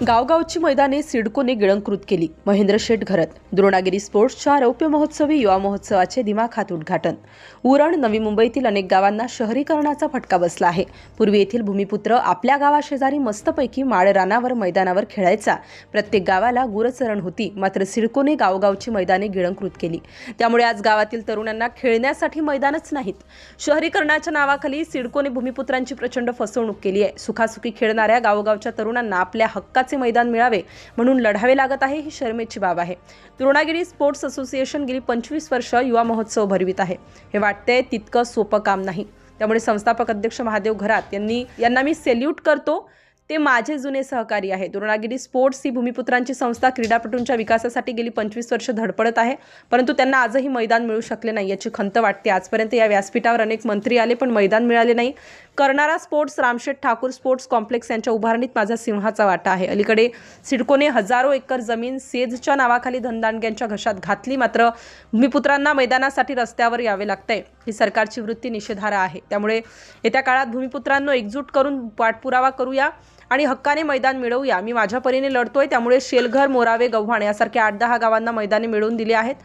गावगावची मैदाने सिडकोने गिळंकृत केली. महेंद्र शेठ घरत द्रोणागिरी स्पोर्ट्सच्या रौप्य महोत्सवी युवा महोत्सवाचे दिमाखात उद्घाटन. उरण नवी मुंबईतील अनेक गावांना शहरीकरणाचा फटका बसला आहे. पूर्वी येथील भूमिपुत्र आपल्या गावाशेजारी मस्तपैकी माळरानावर मैदानावर खेळायचा. प्रत्येक गावाला गुरचरण होती. मात्र सिडकोने गावगावची मैदाने गिळंकृत केली. त्यामुळे आज गावातील तरुणांना खेळण्यासाठी मैदानच नाहीत. शहरीकरणाच्या नावाखाली सिडकोने भूमिपुत्रांची प्रचंड फसवणूक केली आहे. सुखासुखी खेळणाऱ्या गावगावच्या तरुणांना आपल्या हक्काचे मैदान मिळावे म्हणून लढावे लागत आहे. ही शर्मेची बाब आहे. द्रोणागिरी स्पोर्ट्स असोसिएशन गेली 25 वर्ष युवा महोत्सव भरवित आहे. हे वाटते तितकं सोपं काम नाही. त्यामुळे संस्थापक अध्यक्ष महादेव घरात यांना मी सॅल्यूट करतो. ते माझे जुने सहकारी आहे. द्रोणागिरी स्पोर्ट्स ही भूमिपुत्रांची संस्था क्रीडापटूंच्या विकासासाठी गेली 25 वर्ष धडपडत आहे. परंतु त्यांना आजही मैदान मिळू शकले नाही याची खंत वाटते. आजपर्यंत या व्यासपीठावर अनेक मंत्री आले पण मैदान मिळाले नाही. करणारा sports Ramsheth Thakur sports complex यांच्या उभारणीत माझा सिंहाचा वाटा आहे. अलीकडे सिडकोने हजारो एकर जमीन सेजच्या नावाखाली धनदांडग्यांच्या घशात घातली. मात्र भूमिपुत्रांना मैदानासाठी रस्त्यावर यावे लागतंय. ही सरकारची वृत्ती निषेधार्ह आहे. त्यामुळे येत्या काळात भूमिपुत्रांनो एकजूट करून पाठपुरावा करूया आणि हक्काने मैदान मिळवूया. मी माझ्या परीने लढतोय. त्यामुळे शेलघर, मोरावे, गव्हाण यासारख्या 8-10 गावांना मैदाने मिळवून दिली आहेत.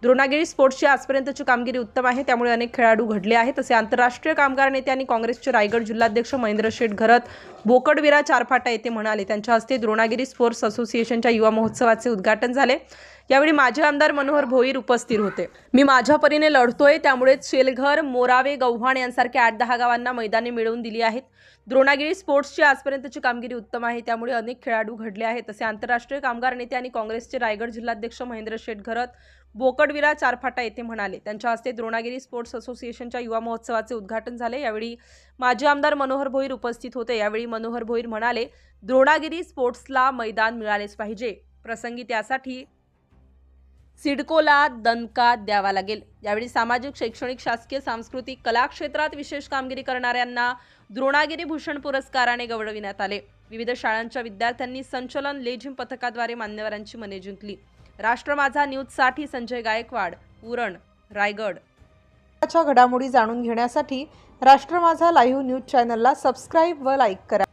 द्रोणागिरी स्पोर्ट्सची आजपर्यंतची कामगिरी उत्तम आहे. त्यामुळे अनेक खेळाडू घडले आहेत. असे आंतरराष्ट्रीय कामगार नेते आणि काँग्रेसचे रायगड जिल्हाध्यक्ष महेंद्र शेठ घरत बोकडविरा चारफाटा येथे म्हणाले. त्यांच्या हस्ते द्रोणागिरी स्पोर्ट्स असोसिएशनच्या युवा महोत्सवाचे उद्घाटन झाले. यावेळी माजी आमदार मनोहर भोईर उपस्थित होते. मी माझ्या परीने लढतोय. त्यामुळेच शेलघर, मोरावे, गव्हाण यांसारख्या 8-10 गावांना मैदाने मिळवून दिली आहेत. द्रोणागिरी स्पोर्ट्सची आजपर्यंतची कामगिरी उत्तम आहे. त्यामुळे अनेक खेळाडू घडले आहेत. असे आंतरराष्ट्रीय कामगार नेते आणि काँग्रेसचे रायगड जिल्हाध्यक्ष महेंद्र शेठ घरत बोकडविरा चारफाटा येथे म्हणाले. त्यांच्या हस्ते द्रोणागिरी स्पोर्ट्स असोसिएशनच्या युवा महोत्सवाचे उद्घाटन झाले. यावेळी माजी आमदार मनोहर भोईर उपस्थित होते. यावेळी मनोहर भोईर म्हणाले, द्रोणागिरी स्पोर्ट्सला मैदान मिळालेच पाहिजे. प्रसंगी त्यासाठी सिडकोला दणका द्यावा लागेल. यावेळी सामाजिक, शैक्षणिक, शासकीय, सांस्कृतिक, कला क्षेत्रात विशेष कामगिरी करणाऱ्यांना द्रोणागिरी भूषण पुरस्काराने गौरविण्यात आले. विविध शाळांच्या विद्यार्थ्यांनी संचलन, लेझिम पथकाद्वारे मान्यवरांची मने जिंकली. राष्ट्र माझा न्यूजसाठी संजय गायकवाड, उरण, रायगड. घडामोडी जाणून घेण्यासाठी राष्ट्र माझा लाईव्ह न्यूज चॅनलला सबस्क्राईब व लाईक करा.